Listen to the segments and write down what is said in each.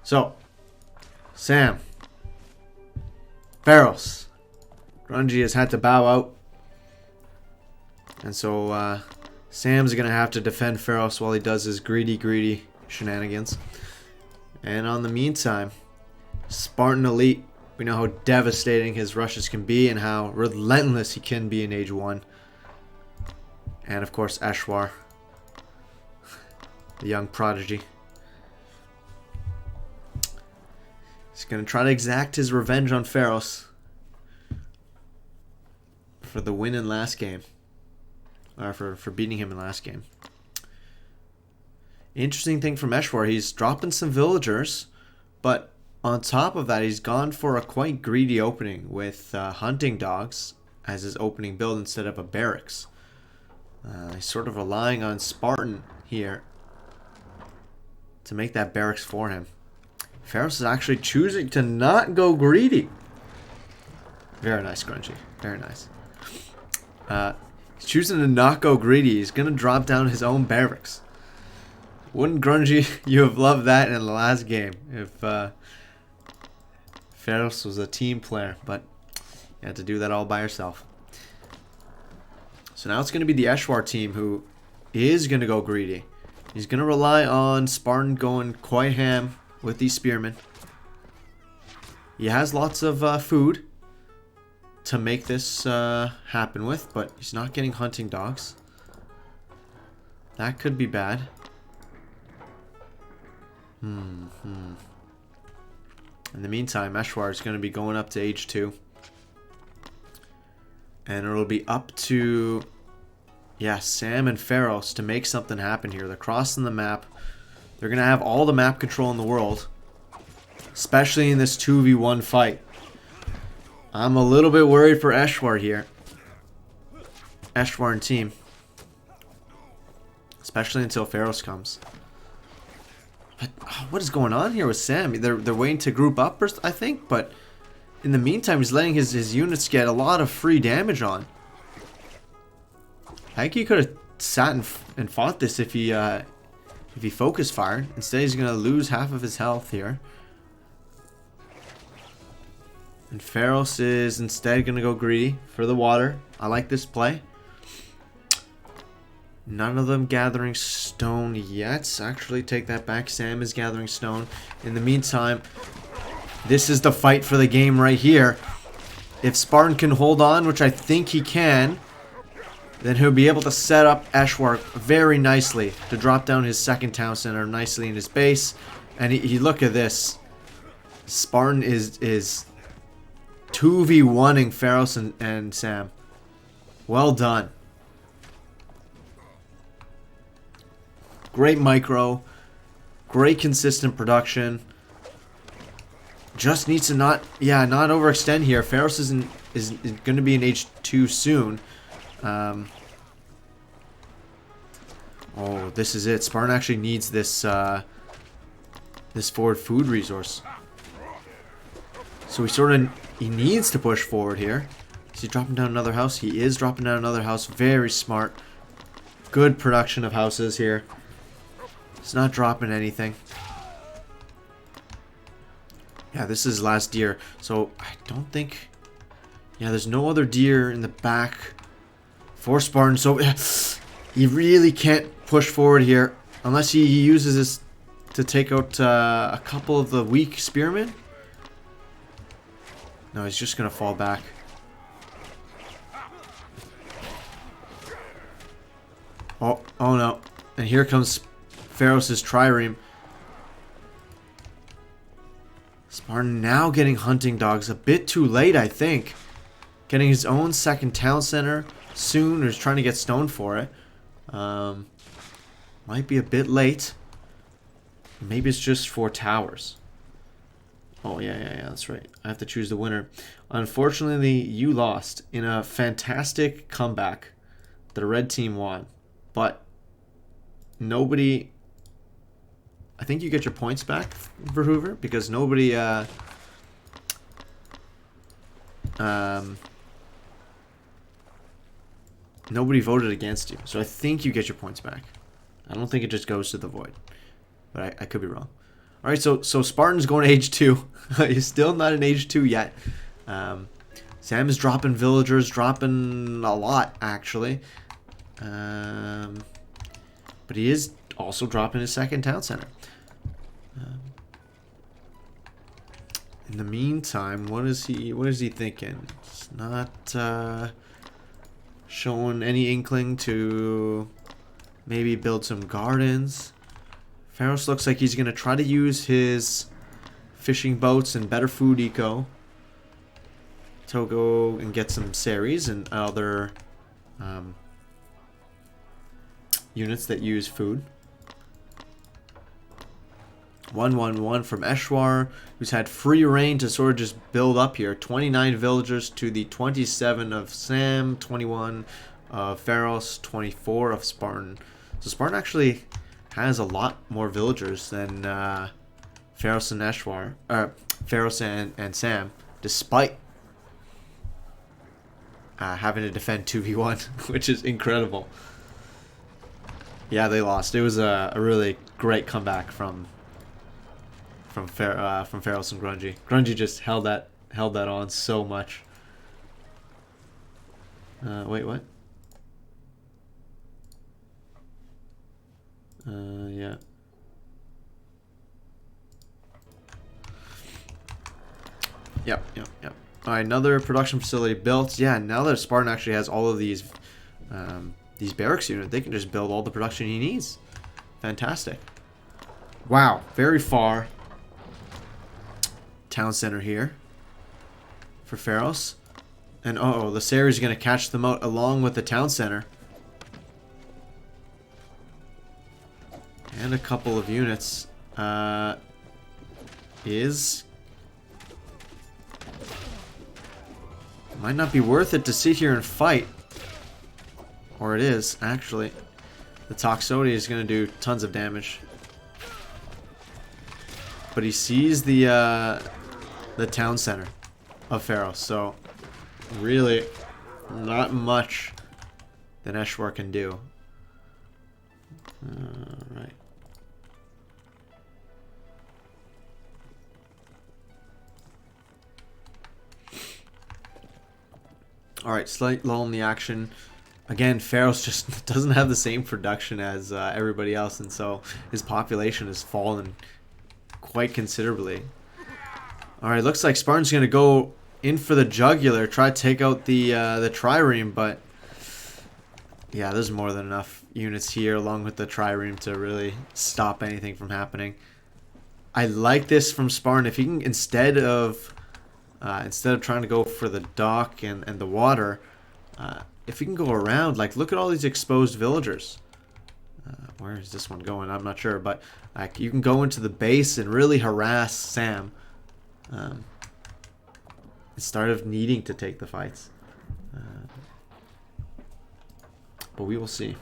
So, Sam. Pharos. Grungy has had to bow out. And so, Sam's going to have to defend Pharos while he does his greedy shenanigans. And on the meantime, Spartan Elite, we know how devastating his rushes can be and how relentless he can be in Age 1. And of course, Eshwar, the young prodigy. He's going to try to exact his revenge on Pharos for the win in last game. Or for beating him in last game. Interesting thing from Eshwar, he's dropping some villagers, but on top of that, he's gone for a quite greedy opening with hunting dogs as his opening build instead of a barracks. He's sort of relying on Spartan here to make that barracks for him. Pharos is actually choosing to not go greedy. Very nice, Grungy. Very nice. He's choosing to not go greedy. He's going to drop down his own barracks. Wouldn't Grungy you have loved that in the last game if Pharos was a team player, but you had to do that all by yourself. So now it's going to be the Eshwar team who is going to go greedy. He's going to rely on Spartan going quite ham with these spearmen. He has lots of food to make this happen with, but he's not getting hunting dogs. That could be bad. In the meantime, Eshwar is going to be going up to Age 2. And it'll be up to, yeah, Sam and Pharos to make something happen here. They're crossing the map. They're going to have all the map control in the world. Especially in this 2v1 fight. I'm a little bit worried for Eshwar here. Eshwar and team. Especially until Pharos comes. But what is going on here with Sam? They're waiting to group up, I think, but in the meantime, he's letting his units get a lot of free damage on. I think he could have sat and fought this if he focus fired. Instead, he's gonna lose half of his health here. And Pharos is instead gonna go greedy for the water. I like this play. None of them gathering stone yet. Actually, take that back. Sam is gathering stone. In the meantime, this is the fight for the game right here. If Spartan can hold on, which I think he can, then he'll be able to set up Eshwar very nicely to drop down his second town center nicely in his base. And he look at this. Spartan is 2v1ing Pharos and Sam. Well done. Great micro. Great consistent production. Just needs to not overextend here. Pharos is going to be in Age 2 soon. Oh, this is it. Spartan actually needs this this forward food resource. So he needs to push forward here. Is he dropping down another house? He is dropping down another house. Very smart. Good production of houses here. He's not dropping anything. Yeah, this is last deer. So I don't think... Yeah, there's no other deer in the back for Spartan. So he really can't push forward here. Unless he uses this to take out a couple of the weak spearmen. No, he's just going to fall back. Oh no. And here comes Pharos' trireme. Spartan now getting hunting dogs. A bit too late, I think. Getting his own second town center soon. Or he's trying to get stone for it. Might be a bit late. Maybe it's just 4 towers. Oh, yeah, that's right. I have to choose the winner. Unfortunately, you lost in a fantastic comeback. The red team won. But nobody... I think you get your points back, Verhoover, because nobody... nobody voted against you. So I think you get your points back. I don't think it just goes to the void. But I could be wrong. All right, so Spartan's going to age 2. He's still not in age 2 yet. Sam is dropping villagers, dropping a lot actually. But he is also dropping his second town center. In the meantime, what is he thinking? It's not showing any inkling to maybe build some gardens. Pharos looks like he's going to try to use his fishing boats and better food eco to go and get some Ceres and other units that use food. 111 from Eshwar, who's had free reign to sort of just build up here. 29 villagers to the 27 of Sam, 21 of Pharos, 24 of Spartan. So Spartan actually has a lot more villagers than Pharos and Eshwar, Pharos and Sam, despite having to defend 2v1, which is incredible. Yeah, they lost. It was a really great comeback from Pharos and Grungy. Grungy just held that on so much. Wait, what? Yeah. Yep. Alright, another production facility built. Yeah, now that Spartan actually has all of these barracks units, they can just build all the production he needs. Fantastic. Wow, very far. Town center here for Pharos. And uh-oh, the Ceres is going to catch them out along with the town center. And a couple of units. Might not be worth it to sit here and fight. Or it is, actually. The Toxodia is going to do tons of damage. But he sees the town center of Pharos, so really not much that Eshwar can do. Alright. Alright, slight lull in the action. Again, Pharos just doesn't have the same production as everybody else, and so his population has fallen quite considerably. Alright, looks like Spartan's going to go in for the jugular, try to take out the trireme, but yeah, there's more than enough units here along with the trireme to really stop anything from happening. I like this from Spartan. If he can, instead of trying to go for the dock and the water, if he can go around, like, look at all these exposed villagers. Where is this one going? I'm not sure, but you can go into the base and really harass Sam instead of needing to take the fights. But we will see.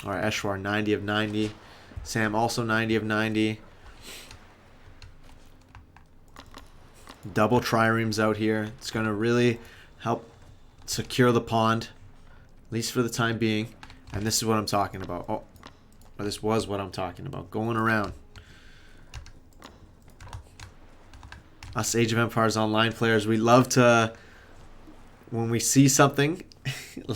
Alright, Eshwar 90 of 90. Sam also 90 of 90. Double triremes out here. It's going to really help secure the pond, at least for the time being. And this is what I'm talking about. Oh, or this was what I'm talking about. Going around. Us Age of Empires Online players, we love to, when we see something,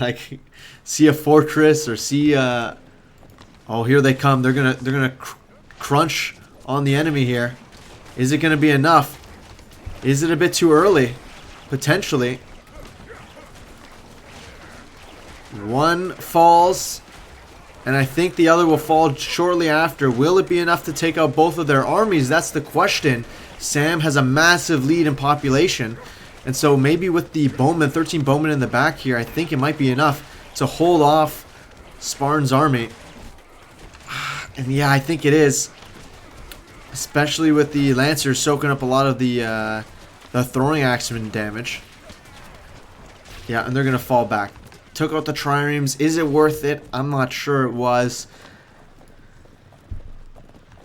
like see a fortress or see oh, here they come. They're gonna crunch on the enemy here. Is it gonna be enough? Is it a bit too early? Potentially. One falls, and I think the other will fall shortly after. Will it be enough to take out both of their armies? That's the question. Sam has a massive lead in population, and so maybe with the bowmen, 13 bowmen in the back here, I think it might be enough to hold off Spartan's army. And yeah, I think it is. Especially with the Lancers soaking up a lot of the throwing axeman damage. Yeah, and they're going to fall back. Took out the triremes. Is it worth it? I'm not sure it was.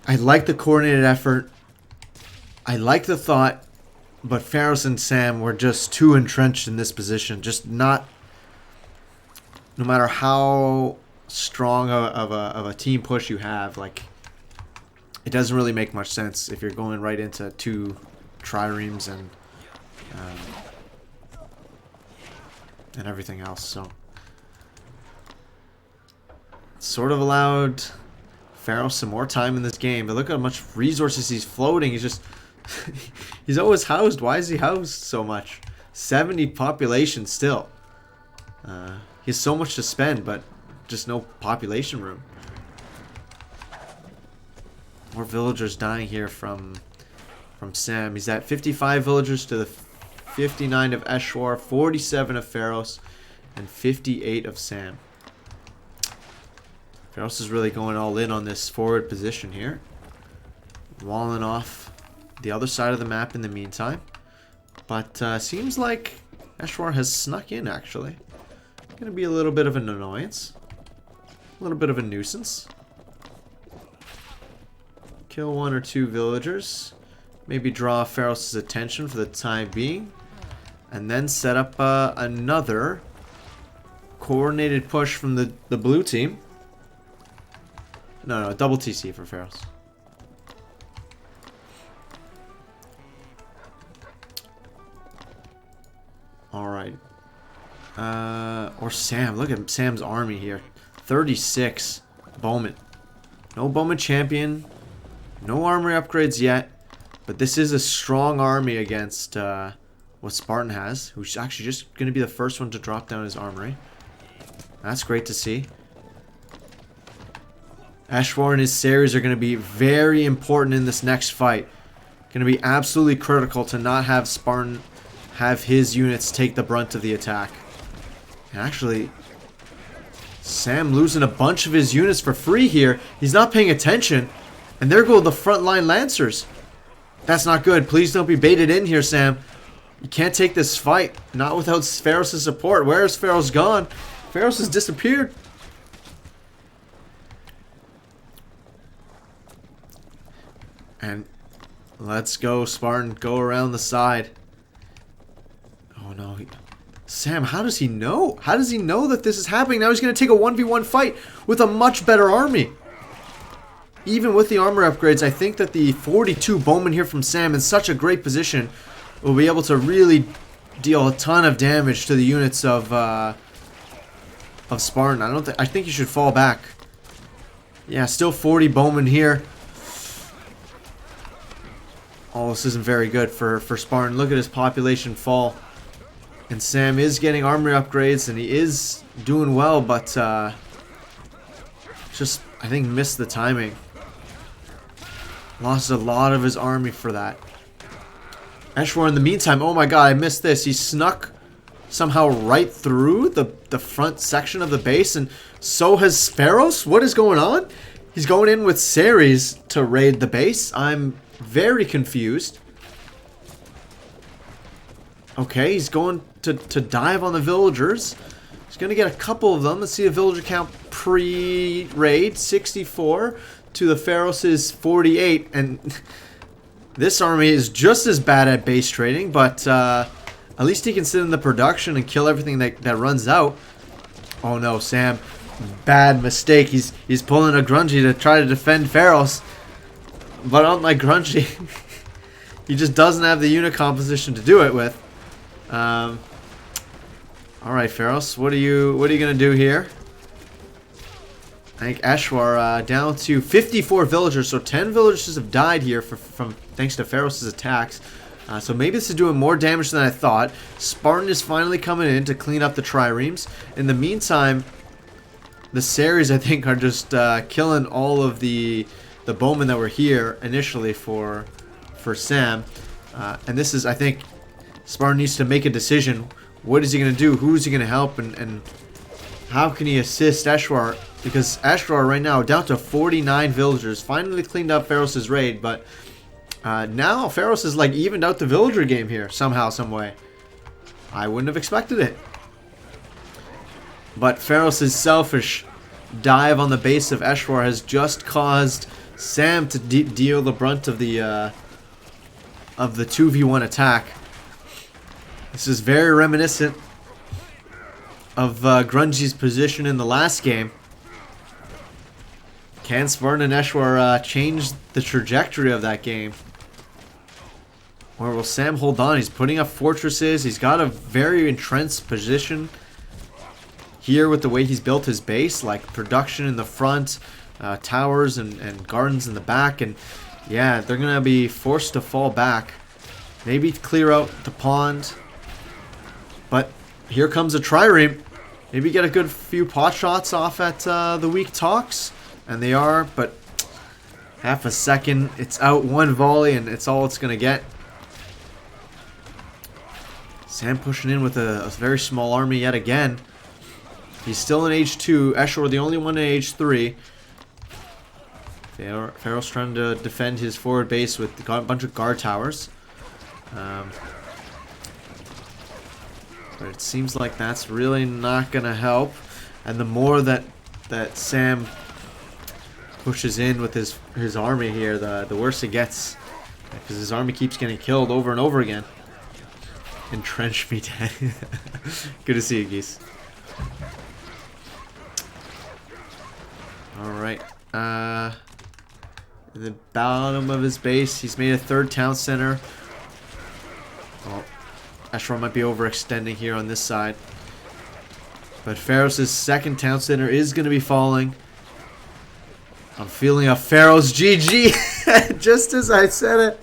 I like the coordinated effort. I like the thought. But Pharos and Sam were just too entrenched in this position. Just not... No matter how strong of a team push you have, like, it doesn't really make much sense if you're going right into 2 triremes and everything else. So sort of allowed Pharaoh some more time in this game, but look how much resources he's floating. He's just he's always housed. Why is he housed so much? 70 population still. He has so much to spend, but just no population room. More villagers dying here from Sam. He's at 55 villagers to the 59 of Eshwar, 47 of Pharos, and 58 of Sam. Pharos is really going all in on this forward position here. Walling off the other side of the map in the meantime. But seems like Eshwar has snuck in, actually. Gonna be a little bit of an annoyance. A little bit of a nuisance. Kill 1 or 2 villagers. Maybe draw Pharos' attention for the time being. And then set up another coordinated push from the blue team. No, double TC for Pharos. Alright. Or Sam. Look at Sam's army here. 36 Bowman. No Bowman champion. No armory upgrades yet. But this is a strong army against what Spartan has. Who's actually just going to be the first one to drop down his armory. That's great to see. Eshwar and his series are going to be very important in this next fight. Going to be absolutely critical to not have Spartan have his units take the brunt of the attack. And actually, Sam losing a bunch of his units for free here. He's not paying attention. And there go the frontline Lancers. That's not good. Please don't be baited in here, Sam. You can't take this fight. Not without Pharos' support. Where is Pharos gone? Pharos has disappeared. And let's go, Spartan. Go around the side. Oh no. Sam, how does he know? How does he know that this is happening? Now he's going to take a 1v1 fight with a much better army. Even with the armor upgrades, I think that the 42 Bowman here from Sam in such a great position will be able to really deal a ton of damage to the units of Spartan. I think he should fall back. Yeah, still 40 Bowman here. Oh, this isn't very good for Spartan. Look at his population fall. And Sam is getting armory upgrades, and he is doing well, but just, I think, missed the timing. Lost a lot of his army for that. Eshwar, in the meantime, oh my god, I missed this. He snuck somehow right through the front section of the base, and so has Pharos? What is going on? He's going in with Ceres to raid the base. I'm very confused. Okay, he's going to dive on the villagers. He's going to get a couple of them. Let's see the villager count pre-raid. 64 to the Pharos' 48. And this army is just as bad at base trading, but at least he can sit in the production and kill everything that runs out. Oh no, Sam. Bad mistake. He's pulling a Grungy to try to defend Pharos. But unlike Grungy, he just doesn't have the unit composition to do it with. Alright, Pharos, what are you gonna do here? I think Eshwar down to 54 villagers, so 10 villagers have died here from thanks to Pharos' attacks. So maybe this is doing more damage than I thought. Spartan is finally coming in to clean up the triremes. In the meantime, the Ceres, I think, are just killing all of the bowmen that were here initially for Sam. And this is, I think, Spartan needs to make a decision. What is he going to do? Who is he going to help? And how can he assist Eshwar? Because Eshwar right now down to 49 villagers. Finally cleaned up Pharos' raid. But now Pharos is like evened out the villager game here. Somehow, some way. I wouldn't have expected it. But Pharos' selfish dive on the base of Eshwar has just caused Sam to deal the brunt of the 2v1 attack. This is very reminiscent of Grungy's position in the last game. Can Spartan and Eshwar change the trajectory of that game? Or will Sam hold on? He's putting up fortresses. He's got a very entrenched position here with the way he's built his base. Like production in the front, towers and gardens in the back. And yeah, they're going to be forced to fall back. Maybe clear out the pond. But here comes a trireme. Maybe get a good few pot shots off at the weak talks. And they are, but half a second. It's out one volley and it's all it's going to get. Sam pushing in with a very small army yet again. He's still in H2. Eshwar the only one in H3. Pharaoh's trying to defend his forward base with a bunch of guard towers. But it seems like that's really not going to help. And the more that Sam pushes in with his army here, the worse it gets. Because his army keeps getting killed over and over again. Entrench me dead. Good to see you, Geese. Alright. In the bottom of his base, he's made a third town center. Oh, Eshwar might be overextending here on this side. But Pharaoh's second town center is going to be falling. I'm feeling a Pharaoh's GG. Just as I said it.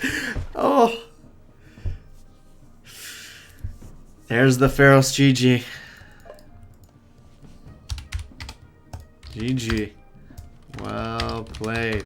Oh. There's the Pharaoh's GG. GG. Well played.